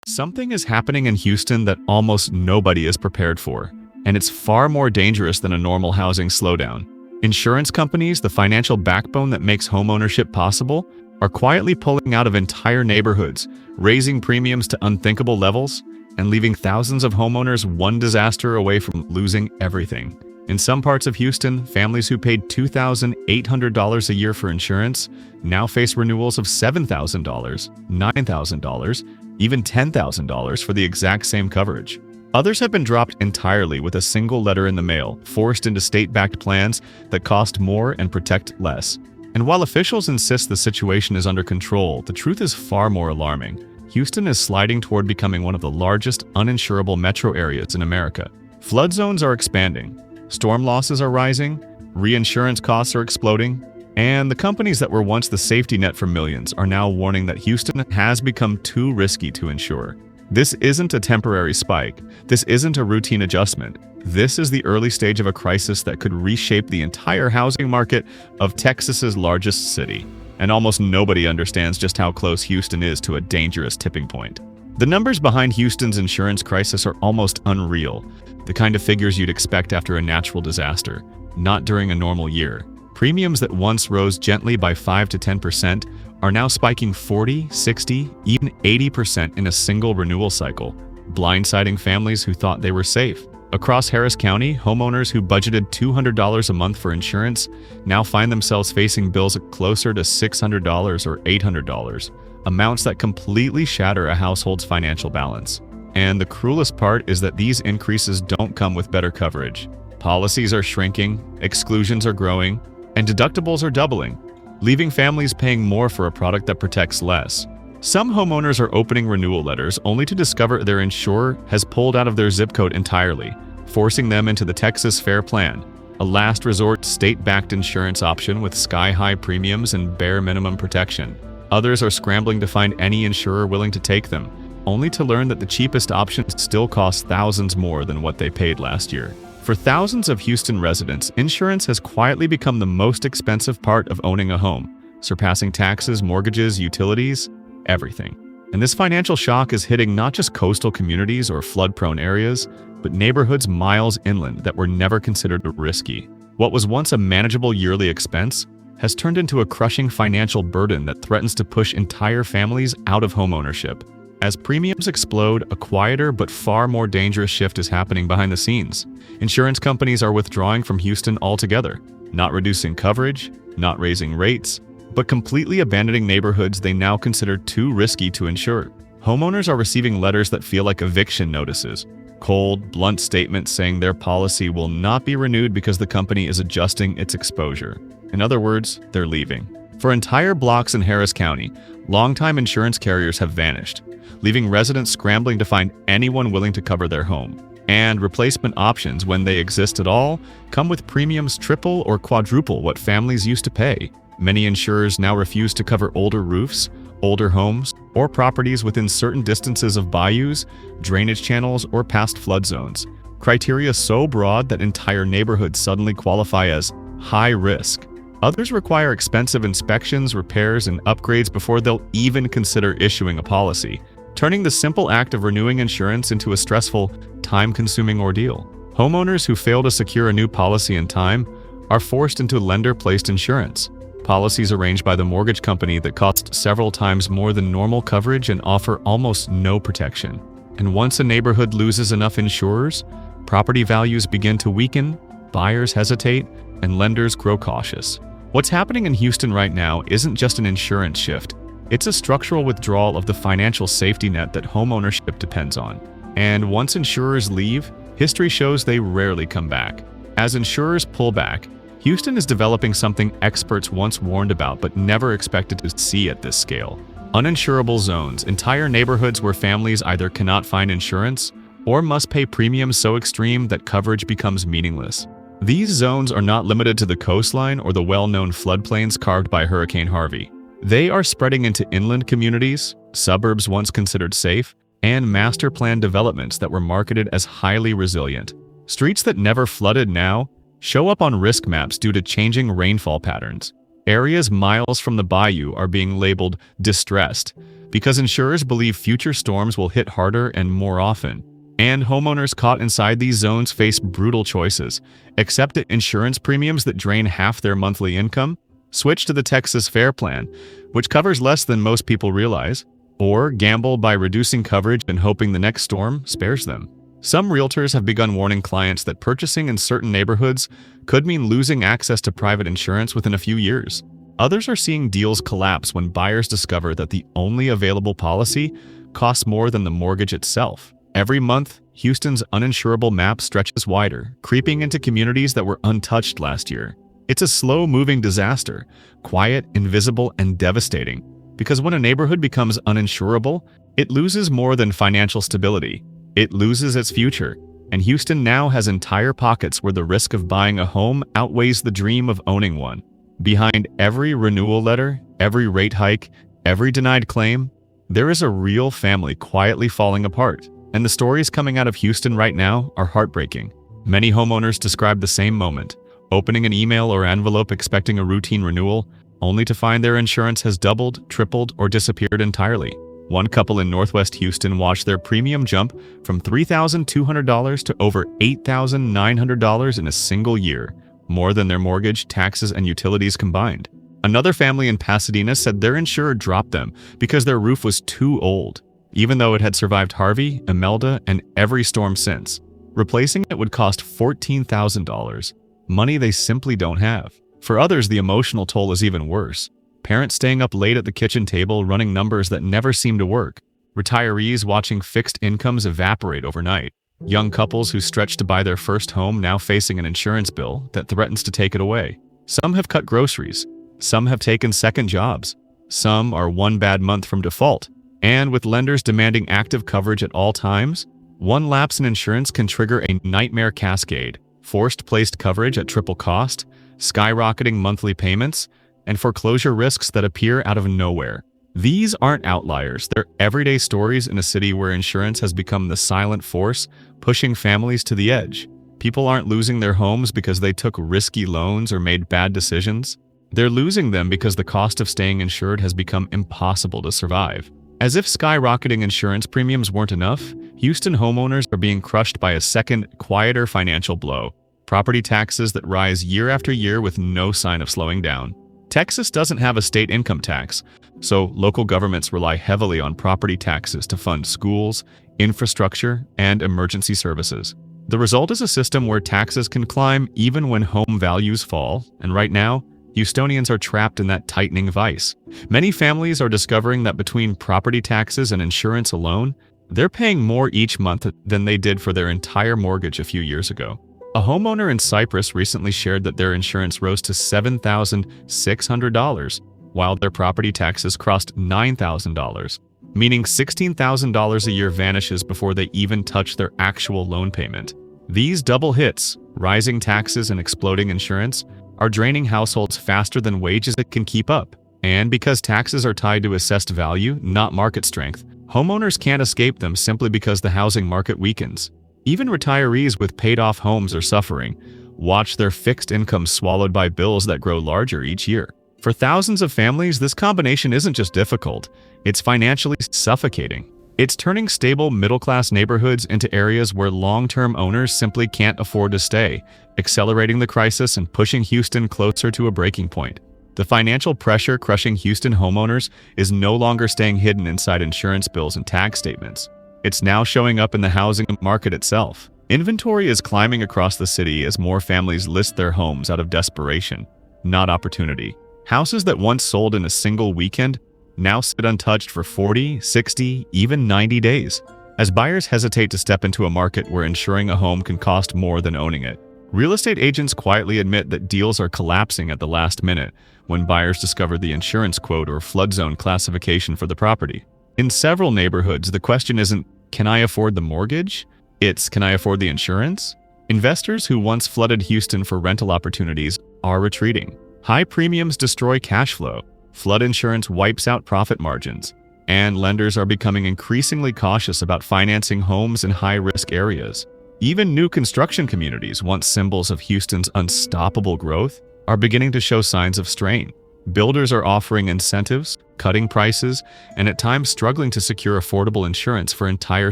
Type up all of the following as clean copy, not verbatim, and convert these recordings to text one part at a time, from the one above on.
Something is happening in Houston that almost nobody is prepared for, and it's far more dangerous than a normal housing slowdown. Insurance companies, the financial backbone that makes homeownership possible, are quietly pulling out of entire neighborhoods, raising premiums to unthinkable levels, and leaving thousands of homeowners one disaster away from losing everything. In some parts of Houston, families who paid $2,800 a year for insurance now face renewals of $7,000, $9,000, even $10,000 for the exact same coverage. Others have been dropped entirely with a single letter in the mail, forced into state-backed plans that cost more and protect less. And while officials insist the situation is under control, the truth is far more alarming. Houston is sliding toward becoming one of the largest uninsurable metro areas in America. Flood zones are expanding, storm losses are rising, reinsurance costs are exploding, and the companies that were once the safety net for millions are now warning that Houston has become too risky to insure. This isn't a temporary spike. This isn't a routine adjustment. This is the early stage of a crisis that could reshape the entire housing market of Texas's largest city. And almost nobody understands just how close Houston is to a dangerous tipping point. The numbers behind Houston's insurance crisis are almost unreal, the kind of figures you'd expect after a natural disaster, not during a normal year. Premiums that once rose gently by 5 to 10% are now spiking 40, 60, even 80% in a single renewal cycle, blindsiding families who thought they were safe. Across Harris County, homeowners who budgeted $200 a month for insurance now find themselves facing bills closer to $600 or $800, amounts that completely shatter a household's financial balance. And the cruelest part is that these increases don't come with better coverage. Policies are shrinking, exclusions are growing, and deductibles are doubling, leaving families paying more for a product that protects less. Some homeowners are opening renewal letters only to discover their insurer has pulled out of their zip code entirely, forcing them into the Texas Fair Plan, a last resort state-backed insurance option with sky-high premiums and bare minimum protection. Others are scrambling to find any insurer willing to take them, only to learn that the cheapest options still cost thousands more than what they paid last year. For thousands of Houston residents, insurance has quietly become the most expensive part of owning a home, surpassing taxes, mortgages, utilities, everything. And this financial shock is hitting not just coastal communities or flood-prone areas, but neighborhoods miles inland that were never considered risky. What was once a manageable yearly expense has turned into a crushing financial burden that threatens to push entire families out of homeownership. As premiums explode, a quieter but far more dangerous shift is happening behind the scenes. Insurance companies are withdrawing from Houston altogether, not reducing coverage, not raising rates, but completely abandoning neighborhoods they now consider too risky to insure. Homeowners are receiving letters that feel like eviction notices, cold, blunt statements saying their policy will not be renewed because the company is adjusting its exposure. In other words, they're leaving. For entire blocks in Harris County, longtime insurance carriers have vanished, leaving residents scrambling to find anyone willing to cover their home. And replacement options, when they exist at all, come with premiums triple or quadruple what families used to pay. Many insurers now refuse to cover older roofs, older homes, or properties within certain distances of bayous, drainage channels, or past flood zones. Criteria so broad that entire neighborhoods suddenly qualify as high risk. Others require expensive inspections, repairs, and upgrades before they'll even consider issuing a policy, turning the simple act of renewing insurance into a stressful, time-consuming ordeal. Homeowners who fail to secure a new policy in time are forced into lender-placed insurance, policies arranged by the mortgage company that cost several times more than normal coverage and offer almost no protection. And once a neighborhood loses enough insurers, property values begin to weaken, buyers hesitate, and lenders grow cautious. What's happening in Houston right now isn't just an insurance shift. It's a structural withdrawal of the financial safety net that homeownership depends on. And once insurers leave, history shows they rarely come back. As insurers pull back, Houston is developing something experts once warned about but never expected to see at this scale. Uninsurable zones, entire neighborhoods where families either cannot find insurance or must pay premiums so extreme that coverage becomes meaningless. These zones are not limited to the coastline or the well-known floodplains carved by Hurricane Harvey. They are spreading into inland communities, suburbs once considered safe, and master plan developments that were marketed as highly resilient. Streets that never flooded now show up on risk maps due to changing rainfall patterns. Areas miles from the bayou are being labeled distressed because insurers believe future storms will hit harder and more often. And homeowners caught inside these zones face brutal choices: accept insurance premiums that drain half their monthly income, switch to the Texas Fair Plan, which covers less than most people realize, or gamble by reducing coverage and hoping the next storm spares them. Some realtors have begun warning clients that purchasing in certain neighborhoods could mean losing access to private insurance within a few years. Others are seeing deals collapse when buyers discover that the only available policy costs more than the mortgage itself. Every month, Houston's uninsurable map stretches wider, creeping into communities that were untouched last year. It's a slow-moving disaster, quiet, invisible, and devastating, because when a neighborhood becomes uninsurable, it loses more than financial stability. It loses its future, and Houston now has entire pockets where the risk of buying a home outweighs the dream of owning one. Behind every renewal letter, every rate hike, every denied claim, there is a real family quietly falling apart. And the stories coming out of Houston right now are heartbreaking. Many homeowners describe the same moment: opening an email or envelope expecting a routine renewal, only to find their insurance has doubled, tripled, or disappeared entirely. One couple in Northwest Houston watched their premium jump from $3,200 to over $8,900 in a single year, more than their mortgage, taxes, and utilities combined. Another family in Pasadena said their insurer dropped them because their roof was too old, even though it had survived Harvey, Imelda, and every storm since. Replacing it would cost $14,000, money they simply don't have. For others, the emotional toll is even worse. Parents staying up late at the kitchen table running numbers that never seem to work. Retirees watching fixed incomes evaporate overnight. Young couples who stretched to buy their first home now facing an insurance bill that threatens to take it away. Some have cut groceries. Some have taken second jobs. Some are one bad month from default. And with lenders demanding active coverage at all times, one lapse in insurance can trigger a nightmare cascade: forced placed coverage at triple cost, skyrocketing monthly payments, and foreclosure risks that appear out of nowhere. These aren't outliers, they're everyday stories in a city where insurance has become the silent force pushing families to the edge. People aren't losing their homes because they took risky loans or made bad decisions. They're losing them because the cost of staying insured has become impossible to survive. As if skyrocketing insurance premiums weren't enough, Houston homeowners are being crushed by a second, quieter financial blow: property taxes that rise year after year with no sign of slowing down. Texas doesn't have a state income tax, so local governments rely heavily on property taxes to fund schools, infrastructure, and emergency services. The result is a system where taxes can climb even when home values fall, and right now, Houstonians are trapped in that tightening vice. Many families are discovering that between property taxes and insurance alone, they're paying more each month than they did for their entire mortgage a few years ago. A homeowner in Cyprus recently shared that their insurance rose to $7,600, while their property taxes crossed $9,000, meaning $16,000 a year vanishes before they even touch their actual loan payment. These double hits, rising taxes and exploding insurance, are draining households faster than wages can keep up. And because taxes are tied to assessed value, not market strength, homeowners can't escape them simply because the housing market weakens. Even retirees with paid-off homes are suffering. Watch their fixed income swallowed by bills that grow larger each year. For thousands of families, this combination isn't just difficult, it's financially suffocating. It's turning stable middle-class neighborhoods into areas where long-term owners simply can't afford to stay, accelerating the crisis and pushing Houston closer to a breaking point. The financial pressure crushing Houston homeowners is no longer staying hidden inside insurance bills and tax statements. It's now showing up in the housing market itself. Inventory is climbing across the city as more families list their homes out of desperation, not opportunity. Houses that once sold in a single weekend now sit untouched for 40, 60, even 90 days, as buyers hesitate to step into a market where insuring a home can cost more than owning it. Real estate agents quietly admit that deals are collapsing at the last minute when buyers discover the insurance quote or flood zone classification for the property. In several neighborhoods, the question isn't, "Can I afford the mortgage?" It's, "Can I afford the insurance?" Investors who once flooded Houston for rental opportunities are retreating. High premiums destroy cash flow. Flood insurance wipes out profit margins. And lenders are becoming increasingly cautious about financing homes in high-risk areas. Even new construction communities, once symbols of Houston's unstoppable growth, are beginning to show signs of strain. Builders are offering incentives, cutting prices, and at times struggling to secure affordable insurance for entire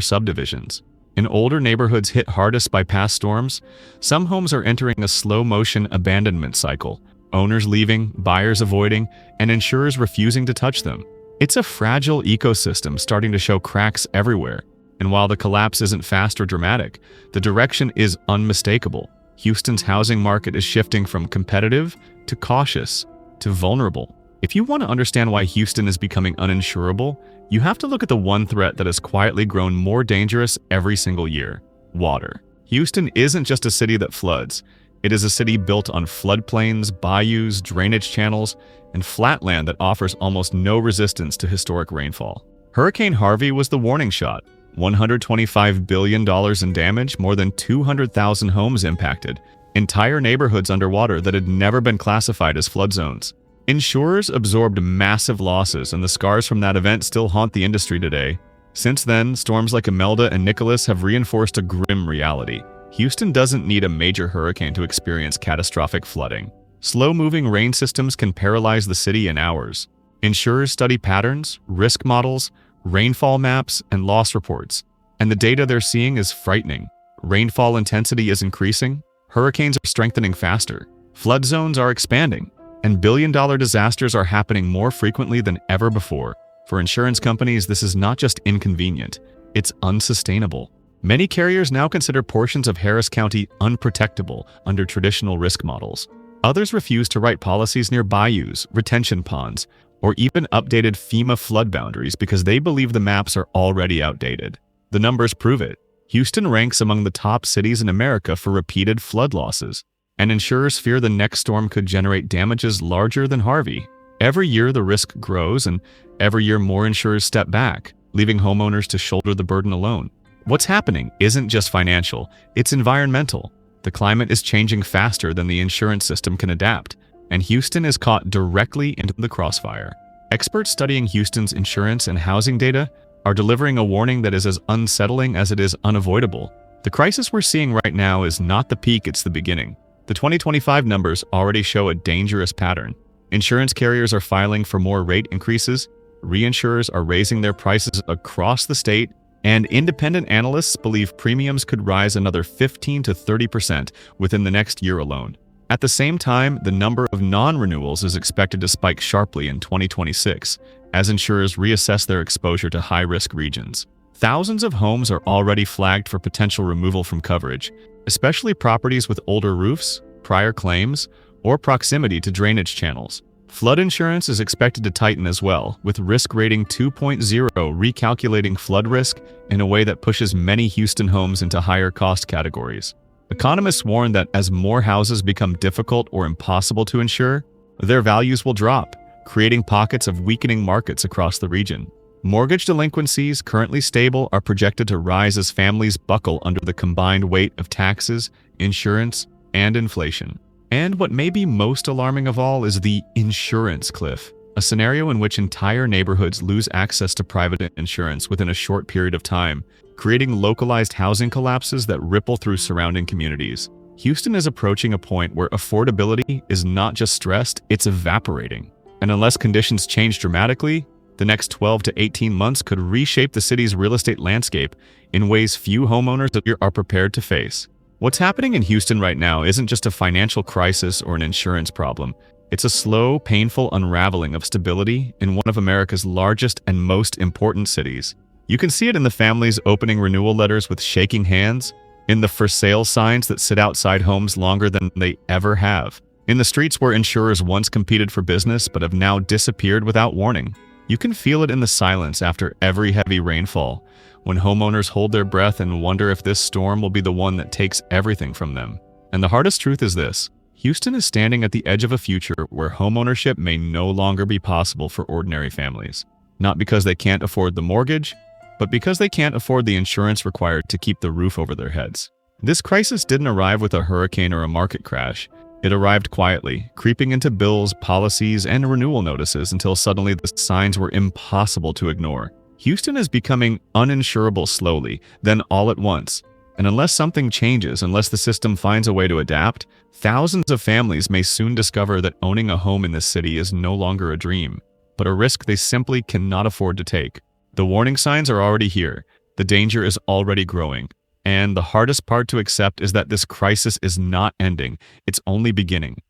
subdivisions. In older neighborhoods hit hardest by past storms, some homes are entering a slow-motion abandonment cycle, owners leaving, buyers avoiding, and insurers refusing to touch them. It's a fragile ecosystem starting to show cracks everywhere, and while the collapse isn't fast or dramatic, the direction is unmistakable. Houston's housing market is shifting from competitive to cautious to vulnerable. If you want to understand why Houston is becoming uninsurable, you have to look at the one threat that has quietly grown more dangerous every single year: water. Houston isn't just a city that floods. It is a city built on floodplains, bayous, drainage channels, and flat land that offers almost no resistance to historic rainfall. Hurricane Harvey was the warning shot. $125 billion in damage, more than 200,000 homes impacted, entire neighborhoods underwater that had never been classified as flood zones. Insurers absorbed massive losses, and the scars from that event still haunt the industry today. Since then, storms like Imelda and Nicholas have reinforced a grim reality. Houston doesn't need a major hurricane to experience catastrophic flooding. Slow-moving rain systems can paralyze the city in hours. Insurers study patterns, risk models, rainfall maps, and loss reports, and the data they're seeing is frightening. Rainfall intensity is increasing, hurricanes are strengthening faster, flood zones are expanding, and billion-dollar disasters are happening more frequently than ever before. For insurance companies, this is not just inconvenient, it's unsustainable. Many carriers now consider portions of Harris County unprotectable under traditional risk models. Others refuse to write policies near bayous, retention ponds, or even updated FEMA flood boundaries because they believe the maps are already outdated. The numbers prove it. Houston ranks among the top cities in America for repeated flood losses, and insurers fear the next storm could generate damages larger than Harvey. Every year the risk grows, and every year more insurers step back, leaving homeowners to shoulder the burden alone. What's happening isn't just financial, it's environmental. The climate is changing faster than the insurance system can adapt, and Houston is caught directly into the crossfire. Experts studying Houston's insurance and housing data are delivering a warning that is as unsettling as it is unavoidable. The crisis we're seeing right now is not the peak, it's the beginning. The 2025 numbers already show a dangerous pattern. Insurance carriers are filing for more rate increases, reinsurers are raising their prices across the state, and independent analysts believe premiums could rise another 15 to 30% within the next year alone. At the same time, the number of non-renewals is expected to spike sharply in 2026 as insurers reassess their exposure to high-risk regions. Thousands of homes are already flagged for potential removal from coverage, especially properties with older roofs, prior claims, or proximity to drainage channels. Flood insurance is expected to tighten as well, with Risk Rating 2.0 recalculating flood risk in a way that pushes many Houston homes into higher cost categories. Economists warn that as more houses become difficult or impossible to insure, their values will drop, creating pockets of weakening markets across the region. Mortgage delinquencies, currently stable, are projected to rise as families buckle under the combined weight of taxes, insurance, and inflation. And what may be most alarming of all is the insurance cliff, a scenario in which entire neighborhoods lose access to private insurance within a short period of time, creating localized housing collapses that ripple through surrounding communities. Houston is approaching a point where affordability is not just stressed, it's evaporating. And unless conditions change dramatically, the next 12 to 18 months could reshape the city's real estate landscape in ways few homeowners are prepared to face. What's happening in Houston right now isn't just a financial crisis or an insurance problem. It's a slow, painful unraveling of stability in one of America's largest and most important cities. You can see it in the families opening renewal letters with shaking hands, in the for sale signs that sit outside homes longer than they ever have, in the streets where insurers once competed for business but have now disappeared without warning. You can feel it in the silence after every heavy rainfall, when homeowners hold their breath and wonder if this storm will be the one that takes everything from them. And the hardest truth is this: Houston is standing at the edge of a future where homeownership may no longer be possible for ordinary families. Not because they can't afford the mortgage, but because they can't afford the insurance required to keep the roof over their heads. This crisis didn't arrive with a hurricane or a market crash. It arrived quietly, creeping into bills, policies, and renewal notices until suddenly the signs were impossible to ignore. Houston is becoming uninsurable slowly, then all at once. And unless something changes, unless the system finds a way to adapt, thousands of families may soon discover that owning a home in this city is no longer a dream, but a risk they simply cannot afford to take. The warning signs are already here. The danger is already growing. And the hardest part to accept is that this crisis is not ending. It's only beginning.